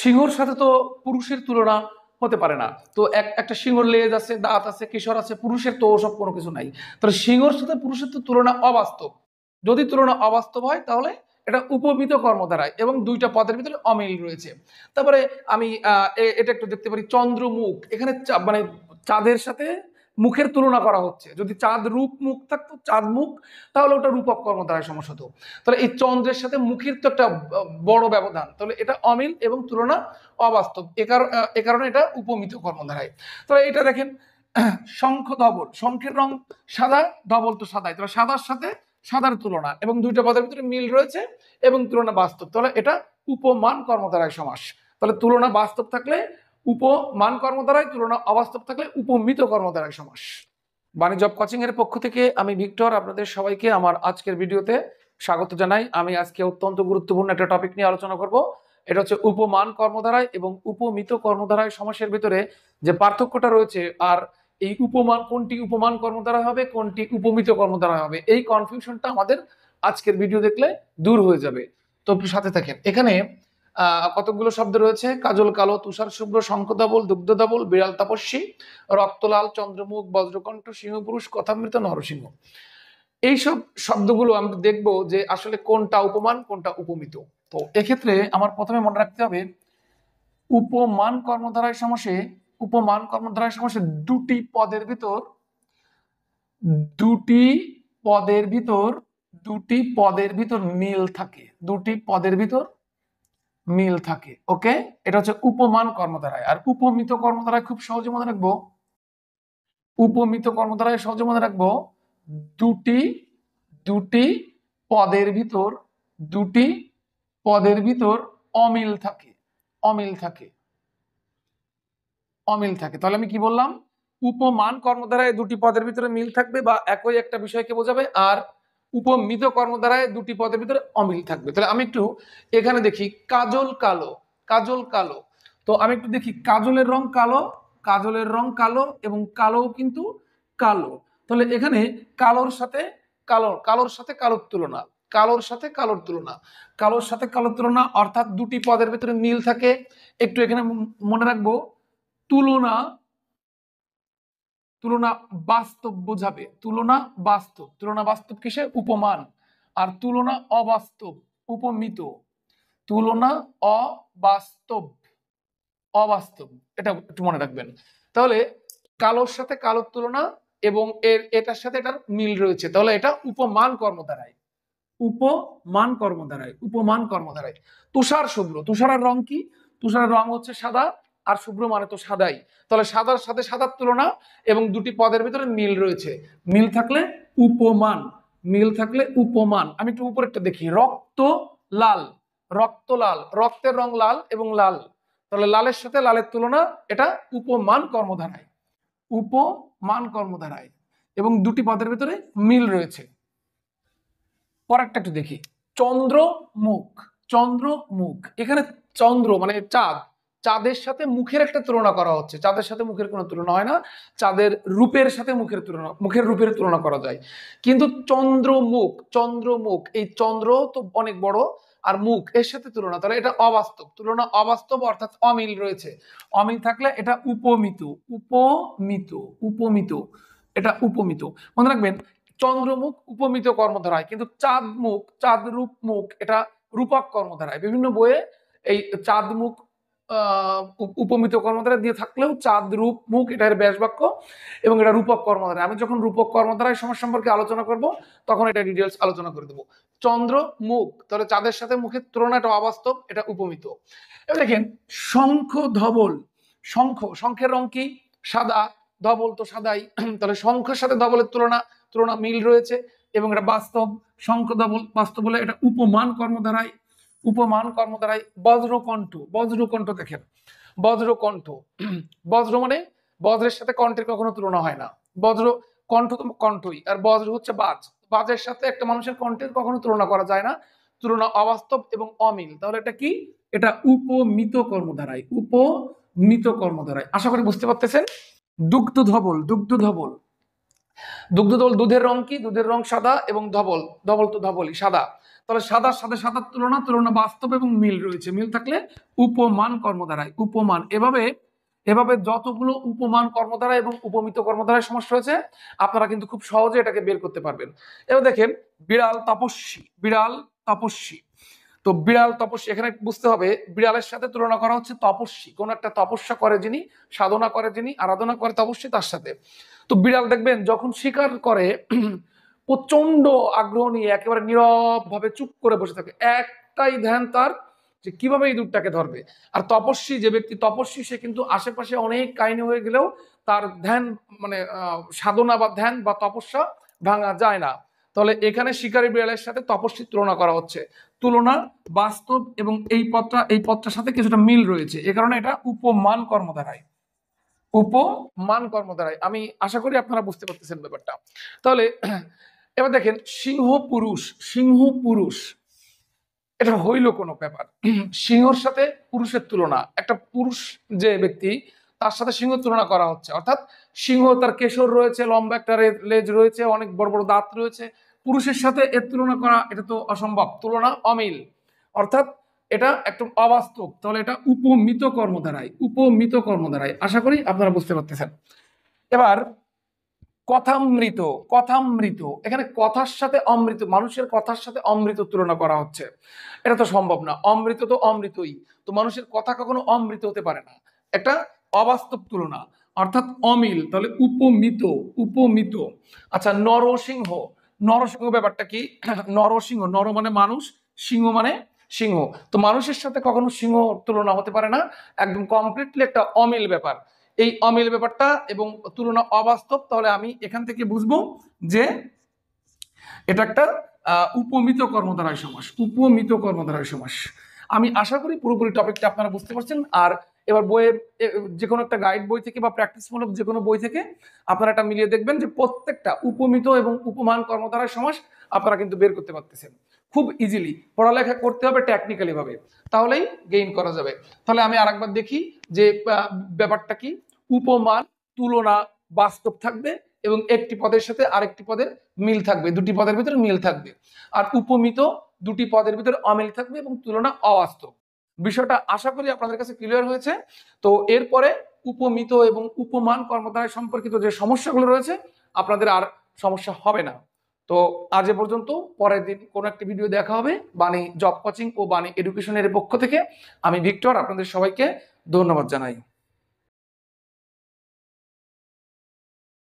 সিংহর সাথে তো পুরুষের তুলনা হতে পারে না। তো একটা সিংহর লেজ আছে, দাঁত আছে, কিশোর আছে, পুরুষের তো ওসব কোনো কিছু নাই। তাহলে সিংহর সাথে পুরুষের তো তুলনা অবাস্তব। যদি তুলনা অবাস্তব হয় তাহলে এটা উপমিত কর্মধারায় এবং দুইটা পদের ভিতরে অমিল রয়েছে। তারপরে আমি এটা একটু দেখতে পারি, চন্দ্রমুখ। এখানে মানে চাঁদের সাথে মুখের তুলনা করা হচ্ছে। যদি চাঁদ রূপ মুখ থাকতো, চাঁদ মুখ, তাহলে ওটা রূপক কর্মধারায় সমস্যা হতো। তাহলে এই চন্দ্রের সাথে মুখের তো একটা বড় ব্যবধান, তাহলে এটা অমিল এবং তুলনা অবাস্তব। এ কারণে এটা উপমিত কর্মধারায়। তাহলে এটা দেখেন, শঙ্খ ধবল, শঙ্খের রং সাদা, ধবল তো সাদাই, তাহলে সাদার সাথে সাদার তুলনা এবং দুইটা পদের ভিতরে মিল রয়েছে এবং তুলনা বাস্তব, তাহলে এটা উপমান কর্মধারায় সমাস। তাহলে তুলনা বাস্তব থাকলে উপমান কর্মধারায়, তুলনা অবাস্তব থাকলে উপমিত কর্মধারায় সমাস। বাণী জব কোচিং এর পক্ষ থেকে আমি ভিক্টর আপনাদের সবাইকে আমার আজকের ভিডিওতে স্বাগত জানাই। আমি আজকে অত্যন্ত গুরুত্বপূর্ণ একটা টপিক নিয়ে আলোচনা করব। এটা হচ্ছে উপমান কর্মধারায় এবং উপমিত কর্মধারায় সমাসের ভিতরে যে পার্থক্যটা রয়েছে, আর এই উপমান কোনটি উপমান কর্মধারা হবে, কোনটি উপমিত কর্মধারা হবে, এই কনফিউশনটা আমাদের আজকের ভিডিও দেখলে দূর হয়ে যাবে। তো সাথে থাকেন। এখানে কতগুলো শব্দ রয়েছে: কাজল কালো, তুষার শুভ্র, শঙ্খ ধবল, দুগ্ধ ধবল, বিড়াল তপস্বী, রক্তলাল, চন্দ্রমুখ, বজ্রকণ্ঠ, সিংহপুরুষ, কথামৃত, নরসিংহ। এইসব শব্দগুলো আমরা দেখবো যে আসলে কোনটা উপমান কোনটা উপমিত। তো এক্ষেত্রে আমার প্রথমে মনে রাখতে হবে, উপমান কর্মধারায় সমাসে, উপমান কর্মধারায় সমাসে দুটি পদের ভিতর দুটি পদের ভিতর দুটি পদের ভিতর মিল থাকে, দুটি পদের ভিতর মিল থাকে। ওকে, এটা হচ্ছে উপমান কর্মধারায়। আর উপমিত কর্মধারায় খুব সহজে মনে রাখবো, উপমিত কর্মধারায় সহজে মনে রাখবো, দুটি দুটি পদের ভিতর দুটি পদের ভিতর অমিল থাকে, অমিল থাকে, অমিল থাকে। তাহলে আমি কি বললাম? উপমান কর্মধারায় দুটি পদের ভিতরে মিল থাকবে বা একই একটা বিষয়কে বোঝাবে, আর উপমিত কর্মধারায় দুটি পদের ভিতরে অমিল থাকবে। তাহলে আমি একটু এখানে দেখি, কাজল কালো, কাজল কালো। তো আমি একটু দেখি, কাজলের রং কালো, কাজলের রং কালো এবং কালো কিন্তু কালো। তাহলে এখানে কালোর সাথে কালোর সাথে কালোর তুলনা, কালোর সাথে কালোর তুলনা, কালোর সাথে কালোর তুলনা, অর্থাৎ দুটি পদের ভিতরে মিল থাকে। একটু এখানে মনে রাখবো, তুলনা, তুলনা বাস্তব বোঝাবে, তুলনা বাস্তব, তুলনা বাস্তব কিসে? উপমান। আর তুলনা অবাস্তব উপমিত, তুলনা অবাস্তব, অবাস্তব, এটা একটু মনে রাখবেন। তাহলে কালোর সাথে কালোর তুলনা এবং এটার সাথে এটার মিল রয়েছে, তাহলে এটা উপমান কর্মধারায়, উপমান কর্মধারায়, উপমান কর্মধারায়। তুষার শুভ্র, তুষারের রং কি? তুষারের রং হচ্ছে সাদা, আর শুভ্র মানে তো সাদাই। তাহলে সাদার সাথে সাদার তুলনা এবং দুটি পদের ভিতরে মিল রয়েছে, মিল থাকলে উপমান, মিল থাকলে উপমান। আমি একটু উপরেরটা দেখি, রক্ত লাল, রক্ত লাল, রক্তের রং লাল এবং লাল, তাহলে লালের সাথে লালের তুলনা, এটা উপমান কর্মধারায়, উপমান কর্মধারায় এবং দুটি পদের ভিতরে মিল রয়েছে। পরেরটা একটু দেখি, চন্দ্রমুখ, চন্দ্রমুখ। এখানে চন্দ্র মানে চাঁদ, চাঁদের সাথে মুখের একটা তুলনা করা হচ্ছে। চাঁদের সাথে মুখের কোনো তুলনা হয় না, চাঁদের রূপের সাথে মুখের তুলনা, মুখের রূপের তুলনা করা যায়। কিন্তু চন্দ্রমুখ, চন্দ্রমুখ, এই চন্দ্র তো অনেক বড়, আর মুখ এর সাথে তুলনা, তাহলে এটা অবাস্তব, তুলনা অবাস্তব, অর্থাৎ অমিল রয়েছে। অমিল থাকলে এটা উপমিত, উপমিত, উপমিত, এটা উপমিত। মনে রাখবেন, চন্দ্রমুখ উপমিত কর্মধারায়, কিন্তু চাঁদ মুখ, চাঁদ রূপ মুখ, এটা রূপক কর্মধারায়। বিভিন্ন বইয়ে এই চাঁদ মুখ উপমিত কর্মধারায় দিয়ে থাকলেও চাঁদ রূপ মুখ এটা এর ব্যাস বাক্য এবং এটা রূপক কর্মধারায়। আমি যখন রূপক কর্মধারায় সমাস সম্পর্কে আলোচনা করব তখন এটা ডিটেলস আলোচনা করে দেবো। চন্দ্র মুখ, তাহলে চাঁদের সাথে মুখের তুলনা, এটা অবাস্তব, এটা উপমিত। এবার দেখেন, শঙ্খ ধবল, শঙ্খ, শঙ্খের রং কি? সাদা, ধবল তো সাদাই, তাহলে শঙ্খের সাথে ধবলের তুলনা, তুলনা মিল রয়েছে এবং এটা বাস্তব। শঙ্খ ধবল বাস্তব বলে এটা উপমান কর্মধারায়, উপমান কর্মধারায়। বজ্রকণ্ঠ, বজ্রকণ্ঠ দেখেন, বজ্রকণ্ঠ, বজ্র মানে বজ্রের সাথে কণ্ঠের কখনো তুলনা হয় না। বজ্র, কণ্ঠ তো কণ্ঠই, আর বজ্র হচ্ছে বাজ, বাজের সাথে একটা মানুষের কণ্ঠের কখনো তুলনা করা যায় না, তুলনা অবাস্তব এবং অমিল। তাহলে এটা কি? এটা উপমিত কর্মধারায়, উপমিত কর্মধারায়। আশা করি বুঝতে পারতেছেন। দুগ্ধ ধবল, দুগ্ধ ধবল, দুগ্ধধবল, দুধের রং কি? দুধের রং সাদা, এবং ধবল, ধবল তো ধবলই সাদা। তাহলে সাদার সাথে সাদার তুলনা, তুলনা বাস্তব এবং মিল রয়েছে, মিল থাকলে উপমান কর্মধারায়, উপমান। এভাবে এভাবে যতগুলো উপমান কর্মধারা এবং উপমিত কর্মধারায় সমস্যা রয়েছে আপনারা কিন্তু খুব সহজে এটাকে বের করতে পারবেন। এবার দেখেন বিড়াল তপস্বী, বিড়াল তপস্বী। তো বিড়াল তপস্বী, এখানে বুঝতে হবে বিড়ালের সাথে তুলনা করা হচ্ছে তপস্বী, কোন একটা তপস্যা করে যিনি, সাধনা করে যিনি, আরাধনা করে তপস্বী, তার সাথে। তো বিড়াল দেখবেন যখন শিকার করে প্রচন্ড আগ্রহ নিয়ে একেবারে নীরব ভাবে চুপ করে বসে থাকে, একটাই ধ্যান তার যে কিভাবে ইঁদুরটাকে ধরবে। আর তপস্বী, যে ব্যক্তি তপস্বী, সে কিন্তু আশেপাশে অনেক কাহিনী হয়ে গেলেও তার ধ্যান মানে সাধনা বা ধ্যান বা তপস্যা ভাঙা যায় না। তাহলে এখানে শিকারী বিড়ালের সাথে তপস্বীর তুলনা করা হচ্ছে, তুলনা বাস্তব এবং এই পদটার সাথে কিছুটা মিল রয়েছে, এ কারণে এটা উপমান কর্মধারায়, উপমান কর্মধারায়। আমি আশা করি আপনারা বুঝতে পারতেছেন ব্যাপারটা। তাহলে এবার দেখেন সিংহ পুরুষ, সিংহ পুরুষ এটা হইল কোনো ব্যাপার? সিংহর সাথে পুরুষের তুলনা, একটা পুরুষ যে ব্যক্তি তার সাথে সিংহ তুলনা করা হচ্ছে, অর্থাৎ সিংহ তার কেশর রয়েছে, লম্বা একটা লেজ রয়েছে, অনেক বড় বড় দাঁত রয়েছে, পুরুষের সাথে এর তুলনা করা এটা তো অসম্ভব, তুলনা অমিল, অর্থাৎ এটা একদম অবাস্তব। তাহলে এটা উপমিত কর্মধারায়, উপমিত কর্মধারায়। আশা করি আপনারা বুঝতে পারতেছেন। এবার কথামৃত, কথামৃত, এখানে কথার সাথে অমৃত, মানুষের কথার সাথে অমৃত তুলনা করা হচ্ছে, এটা তো সম্ভব না, অমৃত তো অমৃতই, তো মানুষের কথা কখনো অমৃত হতে পারে না, একটা অবাস্তব তুলনা, অর্থাৎ অমিল। তাহলে উপমিত, উপমিত। আচ্ছা নরসিংহ, নরসিংহ ব্যাপারটা কি? নরসিংহ, নর মানে মানুষ, সিংহ মানে সিংহ, তো মানুষের সাথে কখনো সিংহ তুলনা হতে পারে না, একদম কমপ্লিটলি একটা অমিল ব্যাপার। এই অমিল ব্যাপারটা এবং তুলনা অবাস্তব, তাহলে আমি এখান থেকে বুঝবো যে এটা একটা উপমিত কর্মধারায় সমাস, উপমিত কর্মধারায় সমাস। আমি আশা করি পুরোপুরি টপিকটা আপনারা বুঝতে পারছেন। আর এবার বইয়ের যে কোনো একটা গাইড বই থেকে বা প্র্যাকটিসমূলক যে কোনো বই থেকে আপনারা এটা মিলিয়ে দেখবেন যে প্রত্যেকটা উপমিত এবং উপমান কর্মধারায় সমাস আপনারা কিন্তু বের করতে পারতেছেন খুব ইজিলি। পড়ালেখা করতে হবে টেকনিক্যালি ভাবে, তাহলেই গেইন করা যাবে। তাহলে আমি আরেকবার দেখি যে ব্যাপারটা কি। উপমান, তুলনা বাস্তব থাকবে এবং একটি পদের সাথে আরেকটি পদের মিল থাকবে, দুটি পদের ভিতরে মিল থাকবে। আর উপমিত দুটি পদের ভিতরে অমিল থাকবে এবং তুলনা অবাস্তব। বিষয়টা আশা করি আপনাদের কাছে ক্লিয়ার হয়েছে। তো এরপরে উপমিত এবং উপমান কর্মধারায় সম্পর্কিত যে সমস্যাগুলো রয়েছে আপনাদের আর সমস্যা হবে না। তো আজ এ পর্যন্ত, পরের দিন কোনো একটি ভিডিও দেখা হবে বাণী জব কোচিং ও বাণী এডুকেশনের পক্ষ থেকে। আমি ভিক্টর, আপনাদের সবাইকে ধন্যবাদ জানাই।